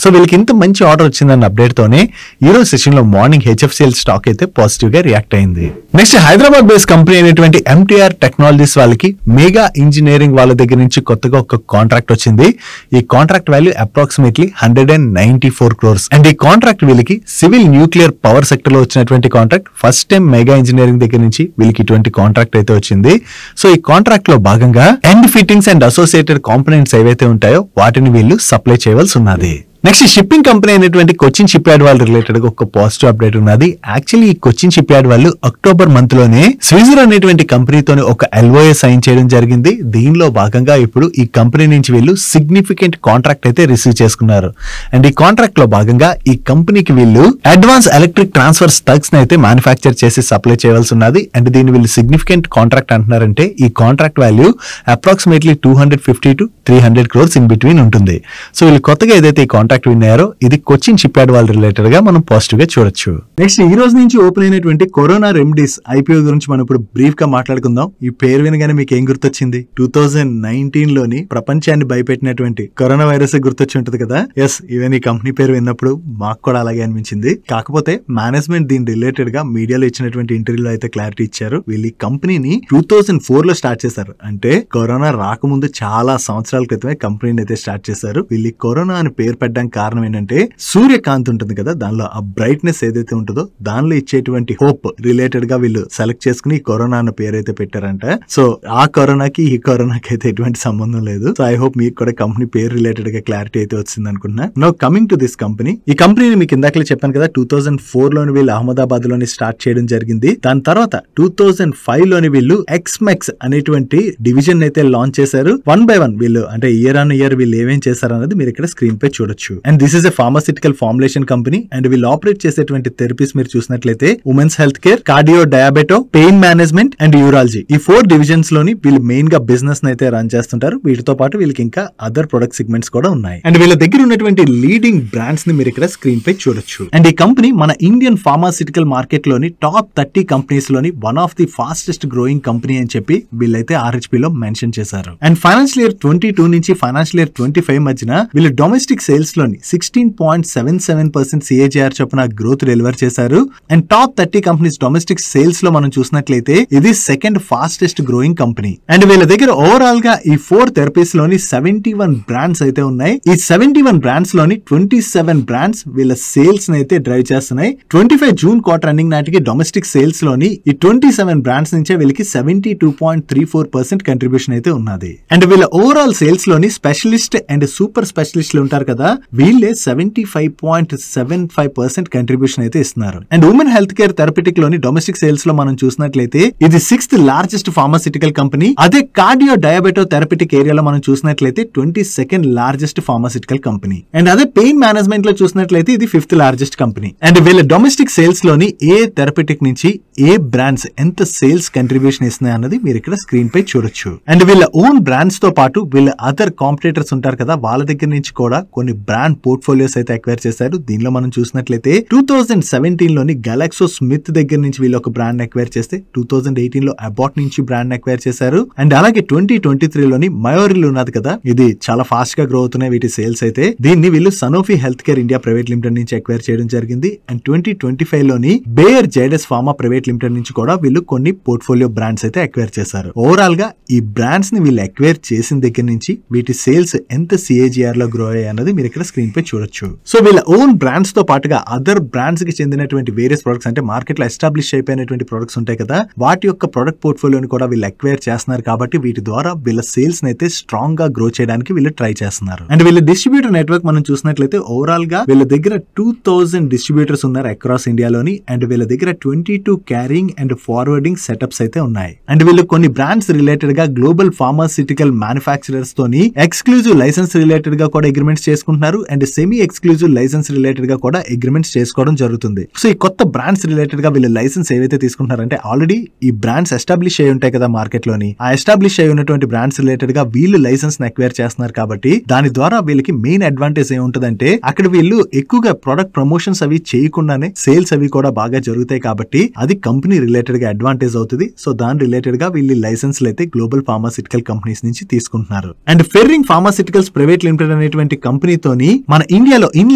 సో వీళ్ళకి ఇంత మంచి ఆర్డర్ వచ్చిందన్న అప్డేట్ తోనే ఈ రోజు సెషన్ లో మార్నింగ్ HFCL స్టాక్ అయితే పాజిటివ్ గా రియాక్ట్ అయింది. నెక్స్ట్ హైదరాబాద్ బేస్ కంపెనీ అయినటువంటి MTR టెక్నాలజీస్ వాళ్ళకి మెగా ఇంజనీరింగ్ వాళ్ళ దగ్గర నుంచి కొత్తగా ఒక కాంట్రాక్ట్ వచ్చింది. ఈ contract value approximately 194 crores. And ఈ కాంట్రాక్ట్ వీళ్ళకి సివిల్ న్యూక్లియర్ పవర్ సెక్టర్ లో వచ్చినటువంటి contract. First time mega engineering దగ్గర నుంచి వీళ్ళకి ఇటువంటి కాంట్రాక్ట్ అయితే వచ్చింది. సో ఈ కాంట్రాక్ట్ లో భాగంగా end fittings and associated components ఏవైతే ఉంటాయో వాటిని వీళ్ళు సప్లై చేయవలసి ఉన్నది. నెక్స్ట్ షిప్పింగ్ కంపెనీ అయినటువంటి కొచ్చిన్ షిప్ యార్డ్ వాళ్ళు రిలేటెడ్ గా ఒక పాజిటివ్ అప్డేట్ ఉన్నది. యాక్చువల్లీ ఈ కొచ్చిన్ షిప్ యార్డ్ వాళ్ళు అక్టోబర్ మంత్ లోనే స్విజర్ అనేటువంటి కంపెనీతోనే ఒక LOA సైన్ చేయడం జరిగింది. దీనిలో భాగంగా ఇప్పుడు ఈ కంపెనీ నుంచి వీళ్ళు సిగ్నిఫికెంట్ కాంట్రాక్ట్ అయితే రిసీవ్ చేసుకున్నారు. అండ్ ఈ కాంట్రాక్ట్ లో భాగంగా ఈ కంపెనీకి వీళ్ళు అడ్వాన్స్ ఎలక్ట్రిక్ ట్రాన్స్ఫర్ స్టగ్స్ ని అయితే మ్యానుఫ్యాక్చర్ చేసి సప్లై చేయవలసి ఉన్నది. అండ్ దీన్ని వీళ్ళు సిగ్నిఫికెంట్ కాంట్రాక్ట్ అంటున్నారంటే ఈ contract value approximately 250 to 300 crores in between ఉంటుంది. సో వీళ్ళు కొత్తగా ఏదైతే ఈ కాంట్రాక్ట్ విన్నారో ఇది కొచ్చిన్ షిప్ యార్డ్ వాళ్ళ రిలేటెడ్ గా మనం పాజిటివ్ గా చూడొచ్చు. నెక్స్ట్ ఈ రోజు నుంచి ఓపెన్ అయినటువంటి కరోనా రెమెడీస్ IPO గురించి మనం ఇప్పుడు బ్రీఫ్ గా మాట్లాడుకుందాం. ఈ పేరు వినగానే మీకు ఏం గుర్తొచ్చింది? 2019 లోని ప్రపంచాన్ని భయపెట్టినటువంటి కరోనా వైరస్ గుర్తొచ్చి ఉంటుంది కదా. ఎస్, ఈవెన్ ఈ కంపెనీ పేరు విన్నప్పుడు మాకు కూడా అలాగే అనిపించింది. కాకపోతే మేనేజ్మెంట్ దీని రిలేటెడ్ గా మీడియాలో ఇచ్చినటువంటి ఇంటర్వ్యూలో అయితే క్లారిటీ ఇచ్చారు. వీళ్ళు ఈ కంపెనీని 2004 లో స్టార్ట్ చేశారు. అంటే కరోనా రాకముందు చాలా సంవత్సరాల క్రితమే కంపెనీని అయితే స్టార్ట్ చేశారు. వీళ్ళు కరోనా అని పేరు పెట్టడానికి కారణం ఏంటంటే సూర్యకాంతి ఉంటుంది కదా, దానిలో ఆ బ్రైట్నెస్ ఏదైతే ఉంటుందో దానిలో ఇచ్చేటువంటి హోప్ రిలేటెడ్ గా వీళ్ళు సెలెక్ట్ చేసుకుని కరోనా అన్న పేరు అయితే పెట్టారంట. సో ఆ కరోనాకి ఈ కరోనాకి అయితే ఎటువంటి సంబంధం లేదు. సో ఐ హోప్ మీకు కూడా కంపెనీ పేరు రిలేటెడ్ గా క్లారిటీ అయితే వచ్చింది అనుకుంటున్నా. Now coming to this company. ఈ కంపెనీని మీకు ఇందాకలే చెప్పాను కదా, 2004 లోని వీళ్ళు అహ్మదాబాద్ లోని స్టార్ట్ చేయడం జరిగింది. దాని తర్వాత 2005 లోని వీళ్ళు ఎక్స్మెక్స్ అనేటువంటి డివిజన్ అయితే లాంచ్ చేశారు. 1 by 1 వీళ్ళు అంటే ఇయర్ ఆన్ ఇయర్ వీళ్ళు ఏమేం చేశారు అన్నది మీరు ఇక్కడ స్క్రీన్ పై చూడొచ్చు. And this is a pharmaceutical formulation company. And వీళ్ళు ఆపరేట్ చేసేటువంటి థెరపీస్ మీరు చూసినట్లయితే women's health care, cardio diabeto, pain management and urology, ఈ 4 డివిజన్స్ లోని వీళ్ళు మెయిన్ గా బిజినెస్ అయితే రన్ చేస్తుంటారు. వీటితో పాటు వీళ్ళకి ఇంకా అదర్ ప్రొడక్ట్ సెగ్మెంట్స్ కూడా ఉన్నాయి. అండ్ వీళ్ళ దగ్గర ఉన్నటువంటి లీడింగ్ బ్రాండ్స్ ని మీరు ఇక్కడ స్క్రీన్ పై చూడొచ్చు. అండ్ ఈ కంపెనీ మన ఇండియన్ ఫార్మాసిటికల్ మార్కెట్ లోని టాప్ 30 కంపెనీస్ లోని one of the fastest growing company అని చెప్పి వీళ్ళైతే RHP లో మెన్షన్ చేశారు. అండ్ ఫైనాన్షియల్ ఇయర్ 22 నుంచి ఫైనాన్షియల్ ఇయర్ 25 మధ్యన వీళ్ళు డొమెస్టిక్ సేల్స్ లోని 16.77% CAGR చొప్పున గ్రోత్ డెలివర్ చేశారు. And top 30 companies domestic sales లో మనం చూసినట్లయితే ఇది second fastest growing company. And వీళ్ళ దగ్గర ఓవరాల్ గా ఈ 4 థెరపీస్ లోని 71 బ్రాండ్స్ అయితే ఉన్నాయి. ఈ 71 బ్రాండ్స్ లోని 27 బ్రాండ్స్ వీళ్ళ సేల్స్ అయితే డ్రైవ్ చేస్తున్నాయి. 25 జూన్ క్వార్టర్ రన్నింగ్ నాటికి డొమెస్టిక్ సేల్స్ లోని ఈ 27 బ్రాండ్స్ నుంచే వీళ్ళకి 72.34% కంట్రిబ్యూషన్ అయితే ఉన్నది. అండ్ వీళ్ళ ఓవరాల్ సేల్స్ లోని స్పెషలిస్ట్ అండ్ సూపర్ స్పెషలిస్టులు ఉంటారు కదా, వీళ్ళే 75.75% కంట్రిబ్యూషన్ అయితే ఇస్తున్నారు. అండ్ ఉమెన్ హెల్త్ కేర్ థెరపిటిక్ లోని డొమెస్టిక్ సేల్స్ లో మనం చూసినట్లయితే ఇది 6th లార్జెస్ట్ ఫార్మాసిటికల్ కంపెనీ. అదే కార్డియో డయాబెటో థెరపిటిక్ ఏరియాలో మనం చూసినట్లయితే 22nd largest pharmaceutical company. And అదే పెయిన్ మేనేజ్మెంట్ లో చూసినట్లయితే ఇది 5th లార్జెస్ట్ కంపెనీ. అండ్ వీళ్ళ డొమెస్టిక్ సేల్స్ లోని ఏ థెరపిటిక్ నుంచి ఏ బ్రాండ్స్ ఎంత సేల్స్ కంట్రిబ్యూషన్ ఇస్తున్నాయి అన్నది మీరు ఇక్కడ స్క్రీన్ పై చూడొచ్చు. అండ్ వీళ్ళ ఓన్ బ్రాండ్స్ తో పాటు వీళ్ళ అదర్ కాంపిటేటర్స్ ఉంటారు కదా, వాళ్ళ దగ్గర నుంచి కూడా కొన్ని బ్రాండ్ పోర్ట్ఫోలియోస్ అయితే అక్వైర్ చేశారు. దీనిలో మనం చూసినట్లయితే 2017 లోని గెలాక్సో స్మిత్ దగ్గర నుంచి వీళ్ళు ఒక బ్రాండ్ అక్వైర్ చేస్తే 2018 లో అబాట్ నుంచి బ్రాండ్ అక్వైర్ చేశారు. అండ్ అలాగే 2023 లోని మయోరిల్ ఉన్నది కదా, ఇది చాలా ఫాస్ట్ గా గ్రో అవుతున్నాయి వీటి సేల్స్ అయితే. దీన్ని వీళ్ళు Sanofi health care India private limited నుంచి అక్వైర్ చేయడం జరిగింది. అండ్ 2025 లోని Bayer Zydus pharma private limited నుంచి కూడా వీళ్ళు కొన్ని పోర్ట్ఫోలియో బ్రాండ్స్ అయితే అక్వైర్ చేశారు. ఓవరాల్ గా ఈ బ్రాండ్స్ ని వీళ్ళు అక్వైర్ చేసిన దగ్గర నుంచి వీటి సేల్స్ ఎంత CAGR లో గ్రో అయ్యాయి అన్నది మీరు ఇక్కడ స్క్రీన్ పై చూడొచ్చు. సో వీళ్ళ ఓన్ బ్రాండ్స్ తో పాటుగా అదర్ బ్రాండ్స్ కి చెందినటువంటి వేరియస్ ప్రొడక్ట్స్ అంటే మార్కెట్ లో ఎస్టాబ్లిష్ అయిపోయినటువంటి ప్రొడక్ట్స్ ఉంటాయి కదా, వాటి యొక్క ప్రొడక్ట్ పోర్ట్ఫోలియోని కూడా వీళ్ళు అక్వైర్ చేస్తున్నారు. కాబట్టి వీటి ద్వారా వీళ్ళ సేల్స్ అయితే స్ట్రాంగ్ గా గ్రో చేయడానికి వీళ్ళు ట్రై చేస్తున్నారు. అండ్ వీళ్ళ డిస్ట్రిబ్యూటర్ నెట్వర్క్ మనం చూసినట్లయితే ఓవరాల్ గా వీళ్ళ దగ్గర 2000 డిస్ట్రిబ్యూటర్స్ ఉన్నారు అక్రాస్ ఇండియాలోని. అండ్ వీళ్ళ దగ్గర 22 క్యారింగ్ అండ్ ఫార్వర్డింగ్ సెటప్స్ అయితే ఉన్నాయి. అండ్ వీళ్ళు కొన్ని బ్రాండ్స్ రిలేటెడ్ గా గ్లోబల్ ఫార్మాసిటికల్ మ్యానుఫ్యాక్చరర్స్ తోని ఎక్స్క్లూజివ్ లైసెన్స్ రిలేటెడ్ గా కూడా అగ్రిమెంట్స్ చేసుకుంటున్నారు. And semi exclusive licence related గా కూడా అగ్రిమెంట్స్ చేసుకోవడం జరుగుతుంది. సో ఈ కొత్త బ్రాండ్స్ రిలేటెడ్ గా వీళ్ళు లైసెన్స్ ఏవైతే తీసుకుంటున్నారంటే ఆల్రెడీ ఈ బ్రాండ్స్ ఎస్టాబ్లిష్ అయి ఉంటాయి కదా మార్కెట్ లోని, ఆ ఎస్టాబ్లిష్ అయి ఉన్నటువంటి బ్రాండ్స్ రిలేటెడ్ గా వీళ్ళు లైసెన్స్ అక్వైర్ చేస్తున్నారు. కాబట్టి దాని ద్వారా వీళ్ళకి మెయిన్ అడ్వాంటేజ్ ఏముంటదంటే అక్కడ వీళ్ళు ఎక్కువగా ప్రొడక్ట్ ప్రమోషన్స్ అవి చేయకుండానే సేల్స్ అవి కూడా బాగా జరుగుతాయి. కాబట్టి అది కంపెనీ రిలేటెడ్ గా అడ్వాంటేజ్ అవుతుంది. సో దాని రిలేటెడ్ గా వీళ్ళు లైసెన్స్ అయితే గ్లోబల్ ఫార్మాసిటికల్ కంపెనీస్ నుంచి తీసుకుంటున్నారు. And Ferring pharmaceuticals private limited అనేటువంటి కంపెనీతోని మన ఇండియాలో ఇన్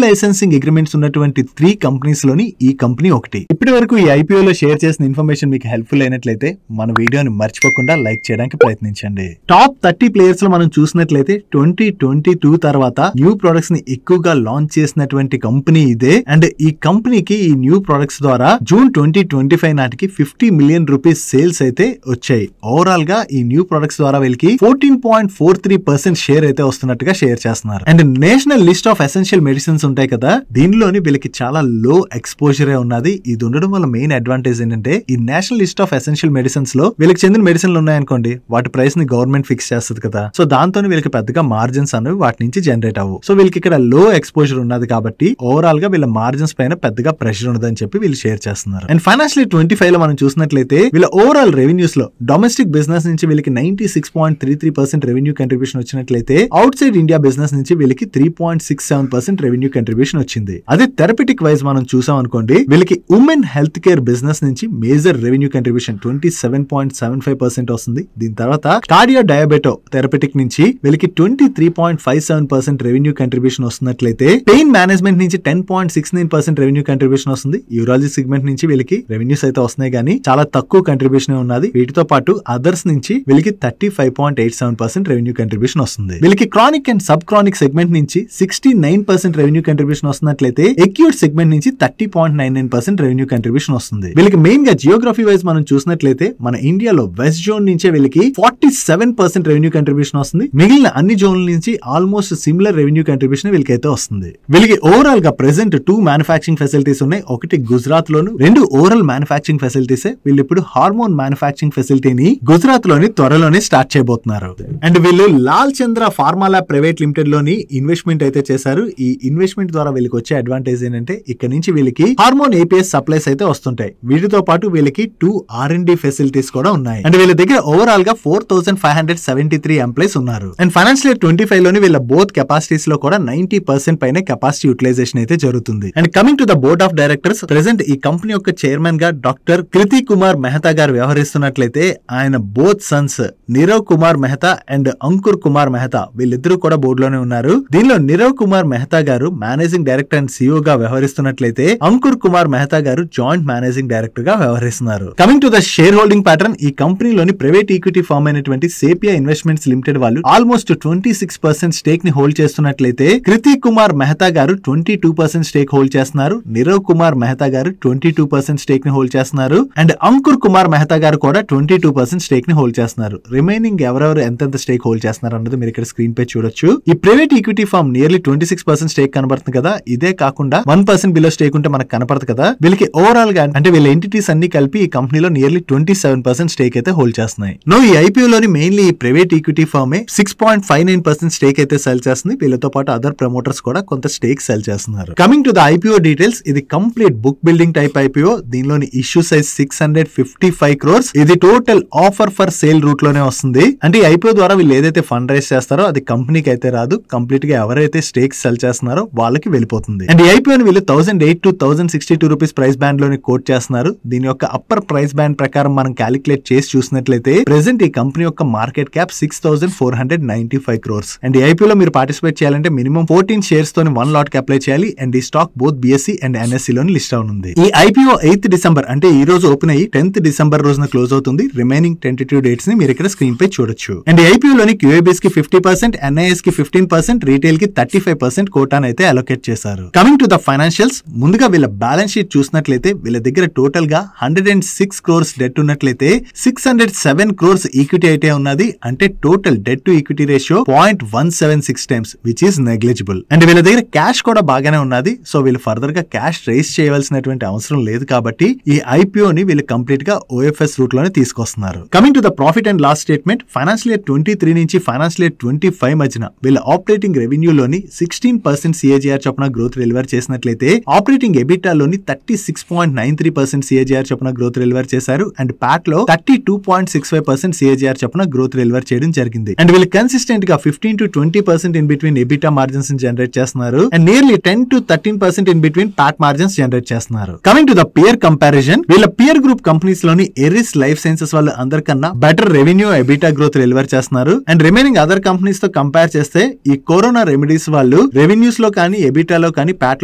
లైసెన్సింగ్ అగ్రిమెంట్స్ ఉన్నటువంటి 3 కంపెనీస్ లోని ఈ కంపెనీ ఒకటి. ఇప్పటి వరకు ఈ IPO లో షేర్ చేసిన ఇన్ఫర్మేషన్ మీకు హెల్ప్ఫుల్ అయినట్లయితే మన వీడియోని మర్చిపోకుండా లైక్ చేయడానికి ప్రయత్నించండి. టాప్ 30 ప్లేయర్స్ లో మనం చూసినట్లయితే 2022 తర్వాత న్యూ ప్రొడక్ట్స్ ని ఎక్కువగా లాంచ్ చేసినటువంటి కంపెనీ ఇదే. అండ్ ఈ కంపెనీకి ఈ న్యూ ప్రొడక్ట్స్ ద్వారా జూన్ 2025 నాటికి 50 మిలియన్ రూపీస్ సేల్స్ అయితే వచ్చాయి. ఓవరాల్ గా ఈ న్యూ ప్రొడక్ట్స్ ద్వారా వీళ్ళకి 14.43% షేర్ అయితే వస్తున్నట్టుగా షేర్ చేస్తున్నారు. And national list of essential medicines ఉంటాయి కదా, దీనిలోని వీళ్ళకి చాలా లో ఎక్స్పోజరే ఉన్నది. ఇది ఉండడం వల్ల మెయిన్ అడ్వాంటేజ్ ఏంటంటే ఈ national list of essential medicines లో వీళ్ళకి చెందిన మెడిసిన్లు ఉన్నాయనుకోండి, వాటి ప్రైస్ ని గవర్నమెంట్ ఫిక్స్ చేస్తుంది కదా. సో దాంతో వీళ్ళకి పెద్దగా మార్జిన్స్ అనేవి వాటి నుంచి జనరేట్ అవ్వు. సో వీళ్ళకి ఇక్కడ లో ఎక్స్పోజర్ ఉన్నది కాబట్టి ఓవరాల్ గా వీళ్ళ మార్జిన్స్ పైన పెద్దగా ప్రెషర్ ఉండదని చెప్పి వీళ్ళు షేర్ చేస్తున్నారు. అండ్ ఫైనాన్షియల్ 25 లో మనం చూసినట్లయితే వీళ్ళ ఓవరాల్ రెవెన్యూస్ లో డొమెస్టిక్ బిజినెస్ నుంచి వీళ్ళకి 96.33% రెవెన్యూ కంట్రిబ్యూషన్ వచ్చినట్లయితే అవుట్ సైడ్ ఇండియా బిజినెస్ నుంచి వీళ్ళకి 3.67% రెవెన్యూ కంట్రిబ్యూషన్ వచ్చింది. అదే థెరపిటిక్ వైజ్ మనం చూసాం అనుకోండి, వీళ్ళకి ఉమెన్ హెల్త్ కేర్ బిజినెస్ నుంచి మేజర్ రెవెన్యూ కంట్రిబ్యూషన్ 27.75% వస్తుంది. దీని తర్వాత కార్డియో డయాబెటో థెరపిటిక్ నుంచి వీళ్ళకి 23.57% రెవెన్యూ కంట్రిబ్యూషన్ వస్తున్నట్లయితే పెయిన్ మేనేజ్మెంట్ నుంచి 10.69% రెవెన్యూ కంట్రిబ్యూషన్ వస్తుంది. యూరాలజీ సెగ్మెంట్ నుంచి వీళ్ళకి రెవెన్యూస్ అయితే వస్తున్నాయి కానీ చాలా తక్కువ కంట్రిబ్యూషన్ ఉన్నది. వీటితో పాటు అదర్స్ నుంచి వీళ్ళకి 35.87% రెవెన్యూ కంట్రిబ్యూషన్ వస్తుంది. వీళ్ళకి chronic and sub chronic segment నుంచి 69% రెవెన్యూ కంట్రిబ్యూషన్ వస్తున్నట్లయితే ఎక్యూట్ సెగ్మెంట్ నుంచి 30.99% రెవెన్యూ కంట్రిబ్యూషన్ వస్తుంది. వీళ్ళకి మెయిన్ గా జియోగ్రఫీ వైజ్ మనం చూసినట్లయితే మన ఇండియాలో వెస్ట్ జోన్ నుంచే వీళ్ళకి 47% రెవెన్యూ కంట్రిబ్యూషన్ వస్తుంది. మిగిలిన అన్ని జోన్ల నుంచి ఆల్మోస్ట్ సిమిలర్ రెవెన్యూ కంట్రిబ్యూషన్ వీళ్ళకైతే వస్తుంది. వీళ్ళకి ఓవరాల్ గా ప్రెసెంట్ 2 మ్యానుఫాక్చరింగ్ ఫెసిలిటీస్ ఉన్నాయి. ఒకటి గుజరాత్ లోను, 2 ఓరల్ మ్యానుఫాక్చరింగ్ ఫెసిలిటీస్. వీళ్ళు ఇప్పుడు హార్మోన్ మ్యానుఫాక్చరింగ్ ఫెసిలిటీని గుజరాత్ లోని త్వరలోనే స్టార్ట్ చేయబోతున్నారు. అండ్ వీళ్ళు లాల్ చంద్ర ఫార్మా ల్యాబ్ ప్రైవేట్ లిమిటెడ్ లోని ఇన్వెస్ట్మెంట్ అయితే చేశారు. ఈ ఇన్వెస్ట్మెంట్ ద్వారా వీళ్ళకి వచ్చే అడ్వాంటేజ్ ఏంటంటే ఇక్కడ నుంచి వీళ్ళకి హార్మోన్ ఏపీఎస్ సప్లైస్ అయితే వస్తుంటాయి. వీటితో పాటు వీళ్ళకి 2 R&D ఫెసిలిటీస్ కూడా ఉన్నాయి. అండ్ వీళ్ళ దగ్గర ఓవరాల్ గా 4573 ఎంప్లాయీస్ ఉన్నారు. అండ్ ఫైనాన్షియల్ 25 లోని వీళ్ళ బోత్ కెపాసిటీస్ లో కూడా 90% పైన కెపాసిటీ యూటిలైజేషన్ అయితే జరుగుతుంది. And coming to the board of directors, present ఈ కంపెనీ యొక్క చైర్మన్ గా డాక్టర్ కృతి కుమార్ మెహతా గారు వ్యవహరిస్తున్నట్లయితే ఆయన both Sons Nirav Kumar Mehta and Ankur Kumar Mehta వీళ్ళిద్దరూ కూడా బోర్డు లోనే ఉన్నారు. దీనిలో నీరవ్ కుమార్ మెహతా గారు మేనేజింగ్ డైరెక్టర్ అండ్ CEO గా వ్యవహరిస్తున్నట్లయితే అంకుర్ కుమార్ మెహతా గారు జాయింట్ మేనేజింగ్ డైరెక్టర్ గా వ్యవహరిస్తున్నారు. Coming to the share holding pattern, ఈ కంపెనీలోని ప్రైవేట్ ఈక్విటీ ఫార్మ్ అయినటువంటి సేపియా ఇన్వెస్ట్మెంట్స్ లిమిటెడ్ వాళ్ళు ఆల్మోస్ట్ 26% స్టేక్ ని హోల్డ్ చేస్తున్నట్లయితే కృతి కుమార్ మెహతా గారు 22% స్టేక్ హోల్డ్ చేస్తున్నారు. నీరవ్ కుమార్ మెహతా గారు 22% స్టేక్ ని హోల్డ్ చేస్తున్నారు. అండ్ అంకుర్ కుమార్ మెహతా గారు కూడా 22% స్టేక్ ని హోల్డ్ చేస్తున్నారు. రిమైనింగ్ ఎవరెవరు ఎంతెంత స్టేక్ హోల్డ్ చేస్తున్నారు అన్నది మీరు ఇక్కడ స్క్రీన్ పై చూడొచ్చు. ఈ private equity firm nearly 26% stake కనబడుతుంది కదా. ఇదే కాకుండా 1% బిలో స్టేక్ ఉంటే మనకు కనపడదు కదా. వీళ్ళకి ఓవరాల్ గా అంటే వీళ్ళ ఎంటిటీస్ అన్ని కలిపి ఈ కంపెనీలో నియర్లీ 27% స్టేక్ అయితే హోల్డ్ చేస్తున్నాయి. ఈ IPO లోని మెయిన్లీ ఈ ప్రైవేట్ ఈక్విటీ ఫార్మే 6.59% స్టేక్ అయితే సెల్ చేస్తుంది. వీళ్ళతో పాటు అదర్ ప్రమోటర్స్ కూడా కొంత స్టేక్ సెల్ చేస్తున్నారు. Coming to the IPO details, ఇది complete book building type IPO. దీనిలోని ఇష్యూ సైజ్ 655 crores. ఇది total offer for sale route లోనే వస్తుంది. అంటే ఈ IPO ద్వారా వీళ్ళు ఏదైతే ఫండ్ రైజ్ చేస్తారో అది కంపెనీకి అయితే రాదు, కంప్లీట్ గా ఎవరైతే స్టేక్ సెల్ చేస్తున్నారో వాళ్ళకి వెళ్ళిపోతుంది. అండ్ ఈ IPO ని వీళ్ళు 1008 to 1062 రూపీస్ ప్రైస్ బ్యాండ్ లోని కోట్ చేస్తున్నారు. దీని యొక్క అప్పర్ ప్రైస్ బ్యాండ్ ప్రకారం మనం క్యాలిక్యులేట్ చేసి చూసినట్లయితే ప్రెసెంట్ ఈ కంపెనీ యొక్క మార్కెట్ క్యాప్ 6495 crores. అండ్ ఈ IPO లో మీరు పార్టిసిపేట్ చేయాలంటే మినిమం 14 షేర్స్ తోని 1 lot కి అప్లై చేయాలి. అండ్ ఈ stock both BSE and NSE లోని లిస్ట్ అవునుంది. ఈ IPO 8th December అంటే ఈ రోజు ఓపెన్ అయ్యి 10th December రోజున క్లోజ్ అవుతుంది. రిమైనింగ్ టెంటేటివ్ డేట్స్ ని మీరు ఇక్కడ స్క్రీన్ పై చూడొచ్చు. అండ్ ఈ IPO లోని QIBs కి 50%, NIS కి 15%, రీటైల్ కి 35% కోటాన్ అయితే అలొకేట్ చేశారు. కమింగ్ టు ద ఫైనాన్షియల్స్, ముందుగా వీళ్ళ బ్యాలెన్స్ షీట్ చూసినట్లయితే వీళ్ళ దగ్గర టోటల్ గా 106 crores డెట్ ఉన్నట్లయితే 607 crores ఈక్విటీ అయితే ఉన్నది. అంటే total debt to equity ratio 0.176 times which is negligible. And వీళ్ళ దగ్గర క్యాష్ కూడా బాగానే ఉన్నది. సో వీళ్ళు ఫర్దర్ గా క్యాష్ రైజ్ చేయవలసినటువంటి అవసరం లేదు కాబట్టి ఈ IPO ని వీళ్ళు కంప్లీట్ గా OFS రూట్ లోనే తీసుకొస్తున్నారు. Coming to the profit and loss statement, financial year 23 నుంచి ఫైనాన్షియల్ ఇయర్ 25 మధ్యన వీళ్ళ ఆపరేటింగ్ రెవెన్యూలోని 16% CAGR చొప్పున గ్రోత్ డెలివర్ చేసినట్లయితే ఆపరేటింగ్ ఎబిటాలోని 36.93% CAGR చొప్పున గ్రోత్ డెలివర్ చేశారు. అండ్ ప్యాట్ లో 32.65% CAGR చొప్పున గ్రోత్ డెలివర్ చేయడం జరిగింది. అండ్ వీళ్ళు కన్సిస్టెంట్ గా 15 to 20% in between EBITDA margins generate చేస్తున్నారు. And nearly 10 to 13% in between PAT margins generate చేస్తున్నారు. Coming to the peer comparison, వీళ్ళ పియర్ గ్రూప్ కంపెనీస్ లోని ఎరిస్ లైఫ్ సైన్సెస్ వాళ్ళు అందరికన్నా better revenue EBITDA growth deliver చేస్తున్నారు. And remaining other companies తో compare చేస్తే ఈ కరోనా రెమెడీస్ వాళ్ళు రెవెన్యూస్ లో కానీ ఎబిటాలో కానీ ప్యాట్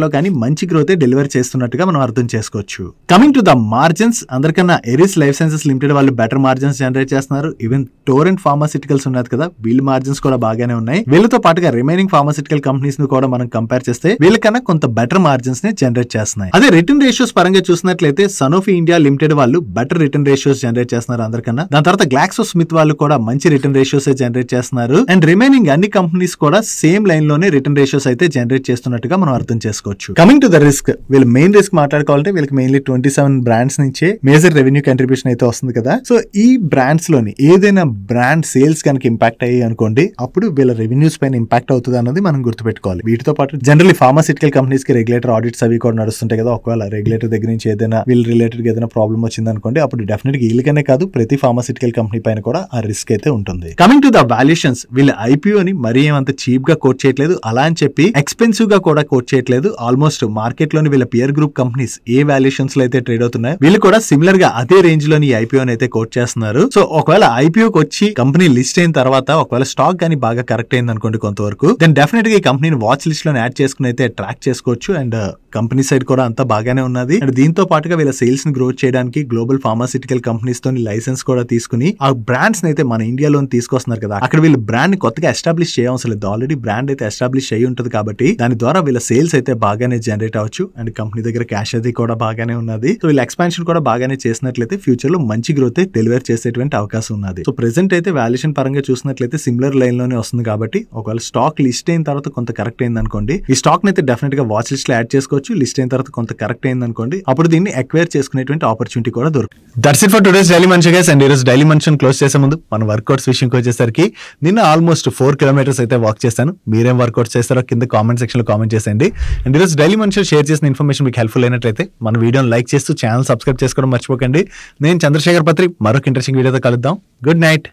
లో కానీ మంచి గ్రోత్ డెలివర్ చేస్తున్నట్టుగా మనం అర్థం చేసుకోవచ్చు. కమింగ్ టు ద మార్జిన్స్, అందరికన్నా ఎరిస్ లైఫ్ సైన్సెస్ లిమిటెడ్ వాళ్ళు బెటర్ మార్జిన్స్ జనరేట్ చేస్తున్నారు. ఈవెన్ టోరెంట్ ఫార్మాసిటికల్స్ ఉన్నది కదా, వీళ్ళ మార్జిన్స్ కూడా బాగానే ఉన్నాయి. వీళ్ళతో పాటుగా రిమైనింగ్ ఫార్మాసిటికల్ కంపెనీస్ ను కూడా మనం కంపేర్ చేస్తే వీళ్ళకన్నా కొంత బెటర్ మార్జిన్స్ ని జనరేట్ చేస్తున్నాయి. అదే రిటర్న్ రేషియోస్ పరంగా చూసినట్లయితే సనోఫీ ఇండియా లిమిటెడ్ వాళ్ళు బెటర్ రిటర్న్ రేషియోస్ జనరేట్ చేస్తున్నారు అందరికన్నా. దాని తర్వాత గ్లాక్సో స్మిత్ వాళ్ళు కూడా మంచి రిటర్న్ రేషియోస్ జనరేట్ చేస్తున్నారు. అండ్ రిమైనింగ్ అన్ని కంపెనీస్ కూడా సేమ్ లైన్ లోనే రిటర్న్ రేషియోస్ అయితే జనరేట్ చేస్తున్నట్టుగా మనం అర్థం చేసుకోవచ్చు. కమింగ్ టు ద రిస్క్, వీళ్ళు మెయిన్ రిస్క్ మాట్లాడుకోవాలంటే వీళ్ళకి మెయిన్లీ 27 బ్రాండ్స్ నుంచే మేజర్ రెవెన్యూ కంట్రిబ్యూషన్ అయితే వస్తుంది కదా. సో ఈ బ్రాండ్స్ లోని ఏదైనా బ్రాండ్ సేల్స్ కనుక ఇంపాక్ట్ అయ్యి అనుకోండి, అప్పుడు వీళ్ళ రెవెన్యూస్ పైన ఇంపాక్ట్ అవుతుంది అన్నది మనం గుర్తుపెట్టుకోవాలి. వీటితో పాటు జనరల్లీ ఫార్మాసిటికల్ కంపెనీస్ కి రెగ్యులేటర్ ఆడిట్స్ అవి కూడా నడుస్తుంటాయి కదా. ఒకవేళ రెగ్యులేటర్ దగ్గర నుంచి ఏదైనా వీళ్ళు రిలేటెడ్ ఏదైనా ప్రాబ్లమ్ వచ్చింది అనుకోండి, అప్పుడు డెఫినెట్ గా వీళ్ళకనే కాదు ప్రతి ఫార్మాసిటికల్ కంపెనీ పైన కూడా ఆ రిస్క్ అయితే ఉంటుంది. కమింగ్ టు ద వాల్యుయేషన్స్, వీళ్ళ ఐపీఓని మరీ ఏమంత చీప్ గా కోట్ చేయట్లేదు, అలా అని చెప్పి ఎక్స్పెన్సివ్ గా కూడా కోట్ చేయట్లేదు. ఆల్మోస్ట్ మార్కెట్ లోని వీళ్ళ పియర్ గ్రూప్ కంపెనీస్ ఏ వాల్యుయేషన్స్ లో అయితే ట్రేడ్ అవుతున్నాయి, వీళ్ళు కూడా సిమిలర్ గా అదే రేంజ్ లోని ఐపీఓని అయితే కోట్ చేస్తున్నారు. సో ఒకవేళ ఐపీఓకి వచ్చి కంపెనీ లిస్ట్ అయిన తర్వాత ఒకవేళ స్టాక్ గానీ బాగా కరెక్ట్ అయింది అనుకోండి కొంతవరకు, దెన్ డెఫినెట్ గా ఈ కంపెనీని వాచ్ లిస్ట్ లో యాడ్ చేసుకుని అయితే ట్రాక్ చేసుకోవచ్చు. అండ్ కంపెనీ సైడ్ కూడా అంతా బాగానే ఉన్నది. అండ్ దీంతో పాటుగా వీళ్ళ సేల్స్ ని గ్రోత్ చేయడానికి గ్లోబల్ ఫార్మాసిటికల్ కంపెనీస్ తో లైసెన్స్ కూడా తీసుకుని ఆ బ్రాండ్స్ అయితే మన ఇండియాలో తీసుకొస్తున్నారు కదా. అక్కడ వీళ్ళు బ్రాండ్ ని కొత్తగా ఎస్టాబ్లిష్ చేయవసరం లేదు, ఆల్రెడీ బ్రాండ్ అయితే ఎస్టాబ్లిష్ అయ్యి ఉంటుంది కాబట్టి దాని ద్వారా వీళ్ళ సేల్స్ అయితే బాగానే జనరేట్ అవ్వచ్చు. అండ్ కంపెనీ దగ్గర క్యాష్ అది కూడా బాగానే ఉన్నది. సో వీళ్ళ ఎక్స్పాన్షన్ కూడా బాగానే చేసినట్లయితే ఫ్యూచర్ లో మంచి గ్రోత్ డెలివర్ చేసేటువంటి అవకాశం ఉన్నది. సో ప్రెసెంట్ అయితే వాల్యుయేషన్ పరంగా చూసినట్లయితే సిమిలర్ లైన్ లోనే వస్తుంది కాబట్టి ఒకవేళ స్టాక్ లిస్ట్ అయిన తర్వాత కొంత కరెక్ట్ అయింది అనుకోండి, ఈ స్టాక్ అయితే డెఫినెట్ గా వాచ్ లిస్ట్ లో యాడ్ చేసుకోవచ్చు. లిస్ట్ అయిన తర్వాత కొంత కరెక్ట్ అయింది అనుకోండి, అప్పుడు దీన్ని అక్వైర్ చేసుకునేటువంటి ఆపర్చునిటీ కూడా దొరుకుతుంది. That's it for today's daily మనిషి గైస్. అండ్ ఈ రోజు డైలీ మనిషిని క్లోజ్ చేసే ముందు మన వర్కౌట్స్ విషయంకి వచ్చేసరికి నిన్న ఆల్మోస్ట్ 4 కిలోమీటర్స్ అయితే వాక్ చేశాను. మీరేం వర్కౌట్స్ చేస్తారో కింద కామెంట్ సెక్షన్ లో కామెంట్ చేసేయండి. అండ్ ఈరోజు డైలీ మనిషి షేర్ చేసిన ఇన్ఫర్మేషన్ మీకు హెల్ప్ఫుల్ అయినట్లయితే మన వీడియోని లైక్ చేస్తూ ఛానల్ సబ్స్క్రైబ్ చేసుకోవడం మర్చిపోకండి. నేను చంద్రశేఖర్ పత్రి మరొక ఇంట్రెస్టింగ్ వీడియోతో కలుద్దాం. Good night.